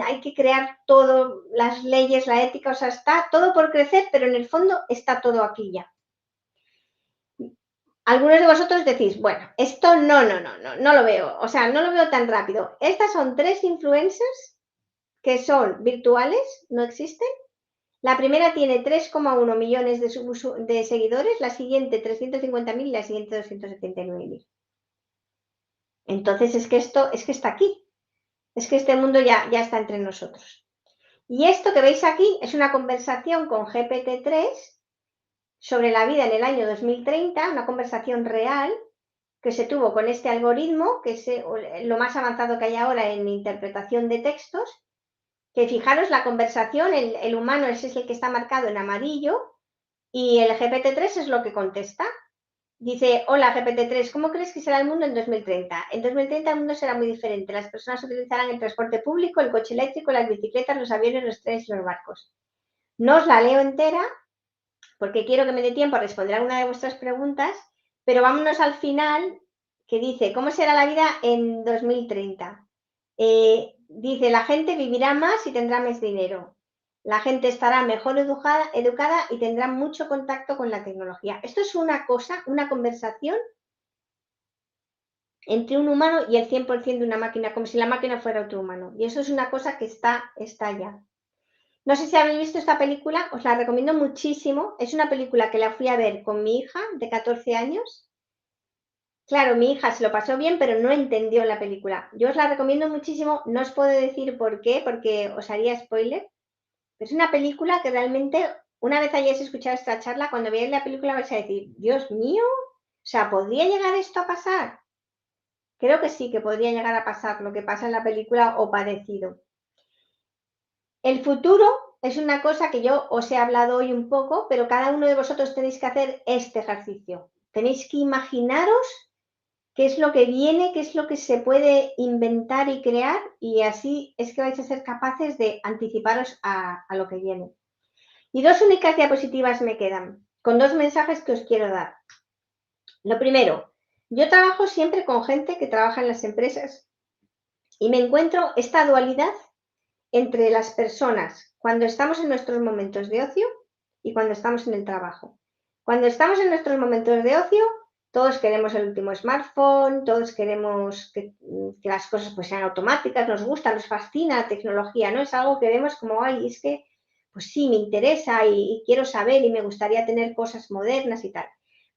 Hay que crear todo, las leyes, la ética, o sea, está todo por crecer, pero en el fondo está todo aquí ya. Algunos de vosotros decís, bueno, esto no lo veo, o sea, no lo veo tan rápido. Estas son 3 influencers que son virtuales, no existen. La primera tiene 3,1 millones de seguidores, la siguiente 350.000 y la siguiente 279.000. Entonces, es que está aquí. Es que este mundo ya está entre nosotros. Y esto que veis aquí es una conversación con GPT-3 sobre la vida en el año 2030, una conversación real que se tuvo con este algoritmo, que es lo más avanzado que hay ahora en interpretación de textos, que fijaros la conversación, el humano es el que está marcado en amarillo y el GPT-3 es lo que contesta. Dice, hola GPT-3, ¿cómo crees que será el mundo en 2030? En 2030 el mundo será muy diferente. Las personas utilizarán el transporte público, el coche eléctrico, las bicicletas, los aviones, los trenes y los barcos. No os la leo entera porque quiero que me dé tiempo a responder alguna de vuestras preguntas, pero vámonos al final, que dice, ¿cómo será la vida en 2030? Dice, la gente vivirá más y tendrá más dinero. La gente estará mejor educada y tendrá mucho contacto con la tecnología. Esto es una cosa, una conversación entre un humano y el 100% de una máquina, como si la máquina fuera otro humano. Y eso es una cosa que está ya. No sé si habéis visto esta película, os la recomiendo muchísimo. Es una película que la fui a ver con mi hija de 14 años. Claro, mi hija se lo pasó bien, pero no entendió la película. Yo os la recomiendo muchísimo. No os puedo decir por qué, porque os haría spoiler. Pero es una película que realmente, una vez hayáis escuchado esta charla, cuando veáis la película vais a decir, Dios mío, o sea, ¿podría llegar esto a pasar? Creo que sí, que podría llegar a pasar lo que pasa en la película o parecido. El futuro es una cosa que yo os he hablado hoy un poco, pero cada uno de vosotros tenéis que hacer este ejercicio. Tenéis que imaginaros qué es lo que viene, qué es lo que se puede inventar y crear, y así es que vais a ser capaces de anticiparos a lo que viene. Y 2 únicas diapositivas me quedan, con 2 mensajes que os quiero dar. Lo primero, yo trabajo siempre con gente que trabaja en las empresas y me encuentro esta dualidad entre las personas cuando estamos en nuestros momentos de ocio y cuando estamos en el trabajo. Cuando estamos en nuestros momentos de ocio, todos queremos el último smartphone, todos queremos que las cosas pues sean automáticas, nos gusta, nos fascina la tecnología, ¿no? Es algo que vemos como, ay, es que, pues sí, me interesa y quiero saber y me gustaría tener cosas modernas y tal.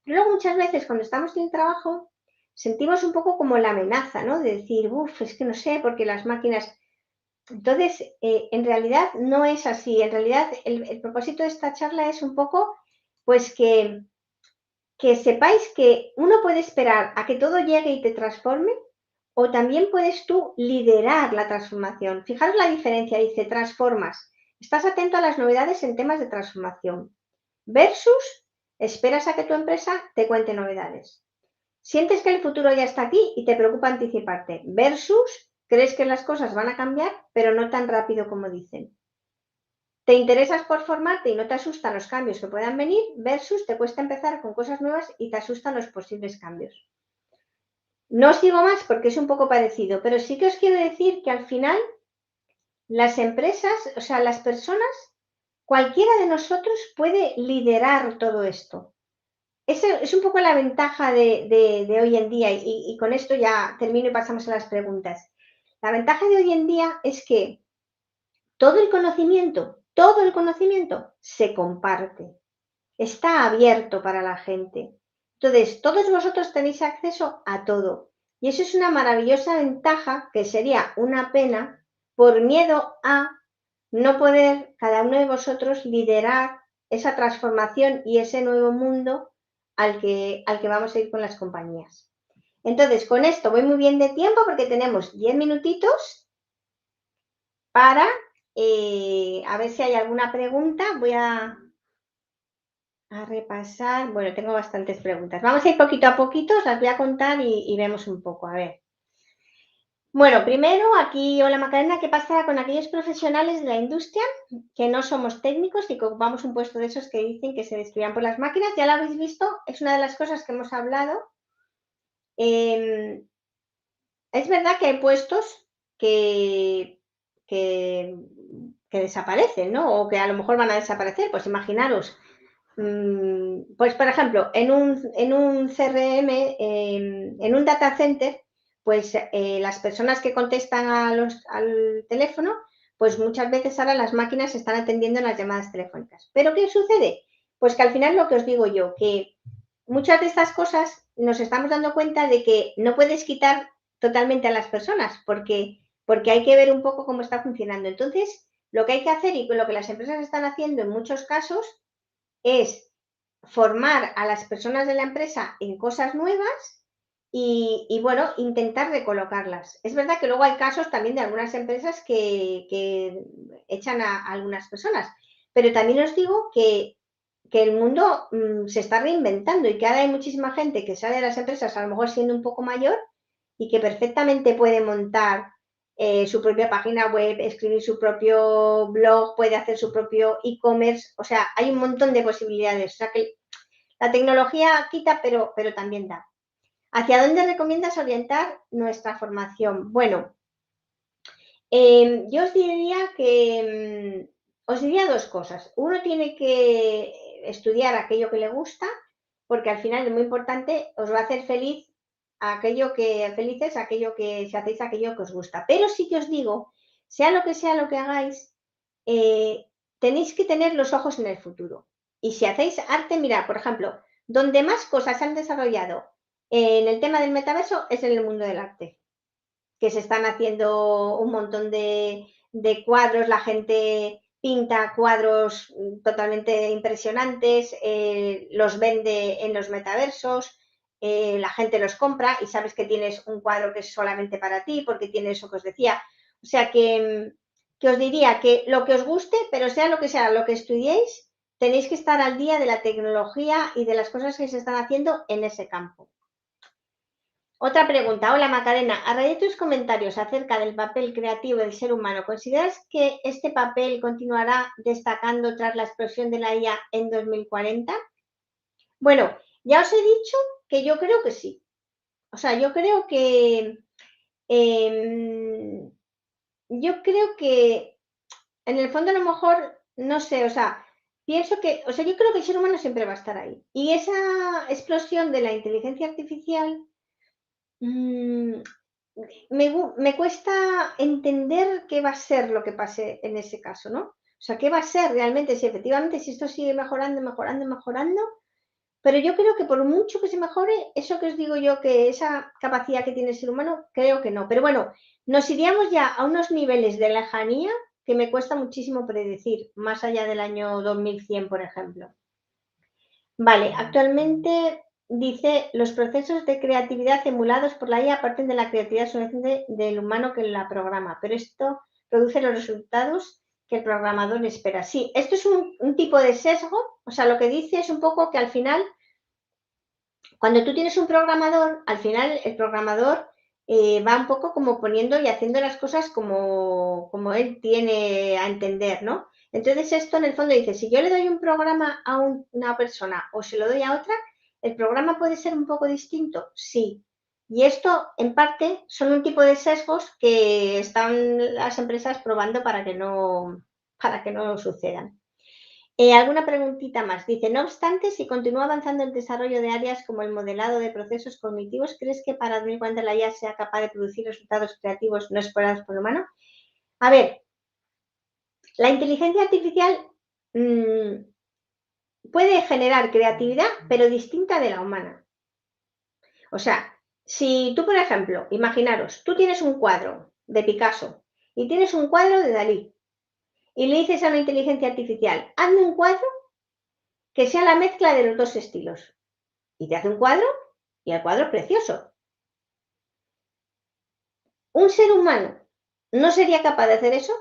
Pero luego muchas veces cuando estamos en el trabajo sentimos un poco como la amenaza, ¿no? De decir, uff, es que no sé, porque las máquinas. Entonces, en realidad no es así. En realidad, el propósito de esta charla es un poco, pues que sepáis que uno puede esperar a que todo llegue y te transforme, o también puedes tú liderar la transformación. Fijaros la diferencia, dice, transformas. Estás atento a las novedades en temas de transformación. Versus, esperas a que tu empresa te cuente novedades. Sientes que el futuro ya está aquí y te preocupa anticiparte. Versus, crees que las cosas van a cambiar, pero no tan rápido como dicen. Te interesas por formarte y no te asustan los cambios que puedan venir, versus te cuesta empezar con cosas nuevas y te asustan los posibles cambios. No os digo más porque es un poco parecido, pero sí que os quiero decir que al final las empresas, o sea, las personas, cualquiera de nosotros puede liderar todo esto. Esa es un poco la ventaja de hoy en día y con esto ya termino y pasamos a las preguntas. La ventaja de hoy en día es que todo el conocimiento se comparte, está abierto para la gente. Entonces, todos vosotros tenéis acceso a todo. Y eso es una maravillosa ventaja que sería una pena por miedo a no poder cada uno de vosotros liderar esa transformación y ese nuevo mundo al que vamos a ir con las compañías. Entonces, con esto voy muy bien de tiempo porque tenemos 10 minutitos para a ver si hay alguna pregunta. a repasar. Bueno, tengo bastantes preguntas. Vamos a ir poquito a poquito, os las voy a contar y vemos un poco. A ver. Bueno, primero aquí, hola Macarena, ¿qué pasa con aquellos profesionales de la industria que no somos técnicos y que ocupamos un puesto de esos que dicen que se describan por las máquinas? Ya lo habéis visto, es una de las cosas que hemos hablado. Eh, es verdad que hay puestos que, que, que desaparecen, ¿no? O que a lo mejor van a desaparecer. Pues imaginaros, pues por ejemplo, en un CRM, en un data center, pues las personas que contestan al teléfono, pues muchas veces ahora las máquinas están atendiendo las llamadas telefónicas. ¿Pero qué sucede? Pues que al final lo que os digo yo, que muchas de estas cosas nos estamos dando cuenta de que no puedes quitar totalmente a las personas porque hay que ver un poco cómo está funcionando. Entonces, lo que hay que hacer y lo que las empresas están haciendo en muchos casos es formar a las personas de la empresa en cosas nuevas bueno, intentar recolocarlas. Es verdad que luego hay casos también de algunas empresas que echan a algunas personas, pero también os digo que el mundo se está reinventando y que ahora hay muchísima gente que sale de las empresas a lo mejor siendo un poco mayor y que perfectamente puede montar su propia página web, escribir su propio blog, puede hacer su propio e-commerce, o sea, hay un montón de posibilidades. O sea que la tecnología quita, pero también da. ¿Hacia dónde recomiendas orientar nuestra formación? Bueno, yo os diría que os diría dos cosas. Uno tiene que estudiar aquello que le gusta, porque al final es muy importante, os va a hacer felices aquello que si hacéis aquello que os gusta. Pero sí que os digo, sea lo que hagáis, tenéis que tener los ojos en el futuro. Y si hacéis arte, mirad, por ejemplo, donde más cosas se han desarrollado en el tema del metaverso es en el mundo del arte, que se están haciendo un montón de cuadros, la gente pinta cuadros totalmente impresionantes, los vende en los metaversos, la gente los compra y sabes que tienes un cuadro que es solamente para ti porque tiene eso que os decía. O sea que os diría que lo que os guste, pero sea lo que estudiéis, tenéis que estar al día de la tecnología y de las cosas que se están haciendo en ese campo. Otra pregunta. Hola Macarena, a raíz de tus comentarios acerca del papel creativo del ser humano, ¿consideras que este papel continuará destacando tras la explosión de la IA en 2040? Bueno, ya os he dicho que yo creo que sí. O sea, eh, yo creo que en el fondo a lo mejor, no sé, o sea, yo creo que el ser humano siempre va a estar ahí. Y esa explosión de la inteligencia artificial mmm, me cuesta entender qué va a ser lo que pase en ese caso, ¿no? O sea, qué va a ser realmente, si efectivamente, si esto sigue mejorando, mejorando, mejorando, pero yo creo que por mucho que se mejore, eso que os digo yo, que esa capacidad que tiene el ser humano, creo que no. Pero bueno, nos iríamos ya a unos niveles de lejanía que me cuesta muchísimo predecir, más allá del año 2100, por ejemplo. Vale, actualmente dice, los procesos de creatividad emulados por la IA parten de la creatividad subyacente del humano que la programa, pero esto produce los resultados que el programador espera. Sí, esto es un tipo de sesgo, o sea, lo que dice es un poco que al final, cuando tú tienes un programador, al final el programador va un poco como poniendo y haciendo las cosas como él tiene a entender, ¿no? Entonces esto en el fondo dice, si yo le doy un programa a una persona o se lo doy a otra, ¿el programa puede ser un poco distinto? Sí. Y esto, en parte, son un tipo de sesgos que están las empresas probando para que no sucedan. ¿Alguna preguntita más? Dice, no obstante, si continúa avanzando el desarrollo de áreas como el modelado de procesos cognitivos, ¿crees que para 2040 la IA sea capaz de producir resultados creativos no esperados por el humano? A ver, la inteligencia artificial mmm, puede generar creatividad, pero distinta de la humana. O sea, si tú, por ejemplo, imaginaros, tú tienes un cuadro de Picasso y tienes un cuadro de Dalí y le dices a una inteligencia artificial, hazme un cuadro que sea la mezcla de los dos estilos. Y te hace un cuadro y el cuadro es precioso. Un ser humano no sería capaz de hacer eso,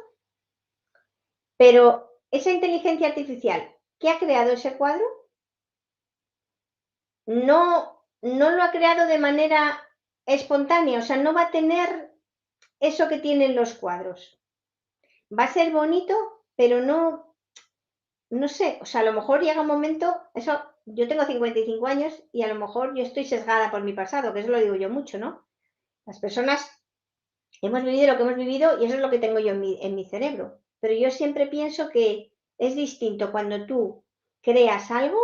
pero esa inteligencia artificial que ha creado ese cuadro no lo ha creado de manera espontánea, o sea, no va a tener eso que tienen los cuadros. Va a ser bonito, pero no sé, o sea, a lo mejor llega un momento, eso, yo tengo 55 años y a lo mejor yo estoy sesgada por mi pasado, que eso lo digo yo mucho, ¿no? Las personas hemos vivido lo que hemos vivido y eso es lo que tengo yo en mi cerebro. Pero yo siempre pienso que es distinto cuando tú creas algo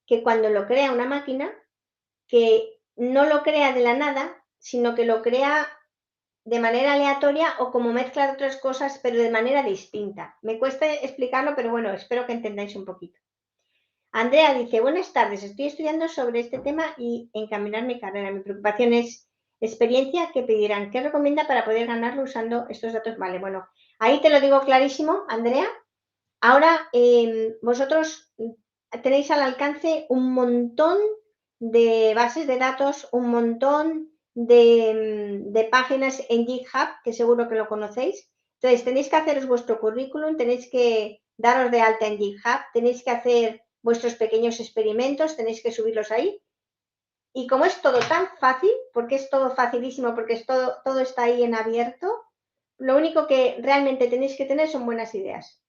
que cuando lo crea una máquina, que no lo crea de la nada, sino que lo crea de manera aleatoria o como mezcla de otras cosas, pero de manera distinta. Me cuesta explicarlo, pero bueno, espero que entendáis un poquito. Andrea dice, buenas tardes, estoy estudiando sobre este tema y encaminar mi carrera. Mi preocupación es experiencia que pedirán. ¿Qué recomienda para poder ganarlo usando estos datos? Vale, bueno, ahí te lo digo clarísimo, Andrea. Ahora vosotros tenéis al alcance un montón de bases de datos, un montón de páginas en GitHub, que seguro que lo conocéis. Entonces, tenéis que haceros vuestro currículum, tenéis que daros de alta en GitHub, tenéis que hacer vuestros pequeños experimentos, tenéis que subirlos ahí. Y como es todo tan fácil, porque es todo facilísimo, porque es todo está ahí en abierto, lo único que realmente tenéis que tener son buenas ideas.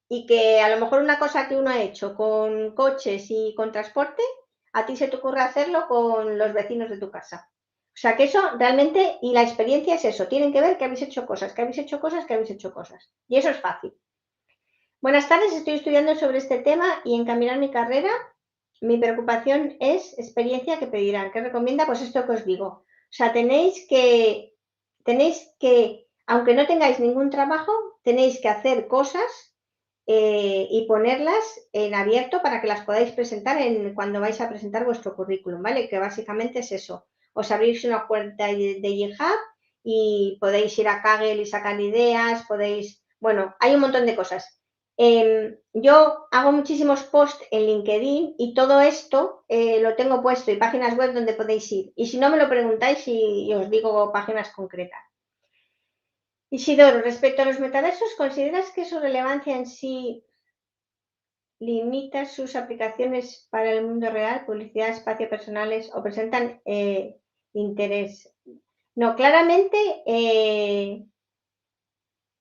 Y que a lo mejor una cosa que uno ha hecho con coches y con transporte, a ti se te ocurre hacerlo con los vecinos de tu casa. O sea que eso realmente, y la experiencia es eso, tienen que ver que habéis hecho cosas, que habéis hecho cosas, que habéis hecho cosas. Y eso es fácil. Buenas tardes, estoy estudiando sobre este tema y encaminar mi carrera. Mi preocupación es experiencia que pedirán. ¿Qué recomienda? Pues esto que os digo. O sea, tenéis que, aunque no tengáis ningún trabajo, tenéis que hacer cosas y ponerlas en abierto para que las podáis presentar cuando vais a presentar vuestro currículum, ¿vale? Que básicamente es eso. Os abrís una cuenta de GitHub y podéis ir a Kaggle y sacar ideas, podéis, bueno, hay un montón de cosas. Yo hago muchísimos posts en LinkedIn y todo esto lo tengo puesto y páginas web donde podéis ir. Y si no me lo preguntáis y os digo páginas concretas. Isidoro, respecto a los metaversos, ¿consideras que su relevancia en sí limita sus aplicaciones para el mundo real, publicidad, espacio personales o presentan interés? No, claramente el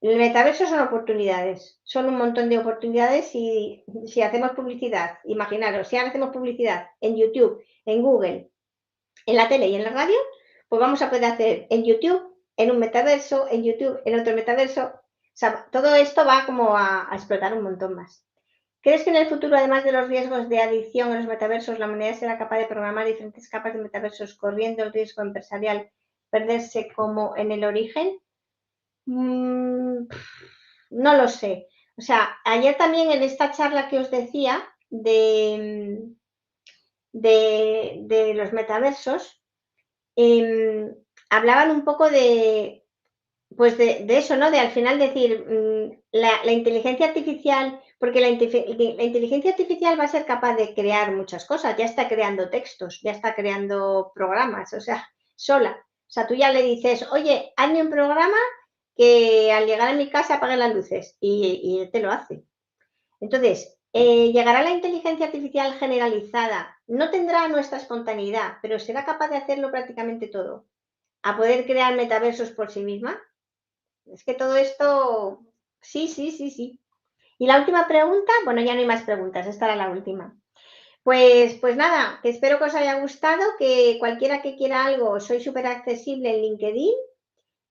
metaverso son oportunidades, son un montón de oportunidades y si hacemos publicidad, imaginaros, si ahora hacemos publicidad en YouTube, en Google, en la tele y en la radio, pues vamos a poder hacer en YouTube, en un metaverso, en YouTube, en otro metaverso. O sea, todo esto va como a explotar un montón más. ¿Crees que en el futuro, además de los riesgos de adicción a los metaversos, la humanidad será capaz de programar diferentes capas de metaversos corriendo el riesgo empresarial perderse como en el origen? No lo sé. O sea, ayer también en esta charla que os decía de los metaversos, hablaban un poco pues de eso, ¿no? De al final decir, la inteligencia artificial, porque la inteligencia artificial va a ser capaz de crear muchas cosas, ya está creando textos, ya está creando programas, o sea, sola. O sea, tú ya le dices, oye, hazme un programa que al llegar a mi casa apague las luces y él te lo hace. Entonces, llegará la inteligencia artificial generalizada, no tendrá nuestra espontaneidad, pero será capaz de hacerlo prácticamente todo, a poder crear metaversos por sí misma. Es que todo esto, sí, sí, sí, sí. Y la última pregunta, bueno, ya no hay más preguntas, esta era la última. Pues nada, que espero que os haya gustado, que cualquiera que quiera algo, soy súper accesible en LinkedIn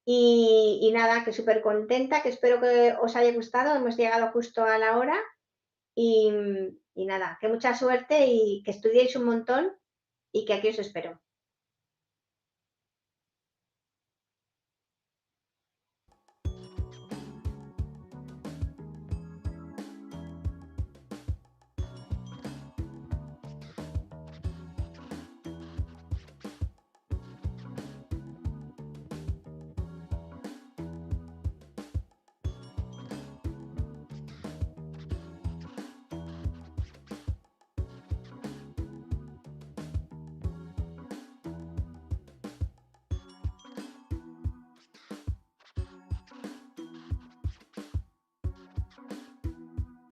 y nada, que súper contenta, que espero que os haya gustado, hemos llegado justo a la hora y nada, que mucha suerte y que estudiéis un montón y que aquí os espero.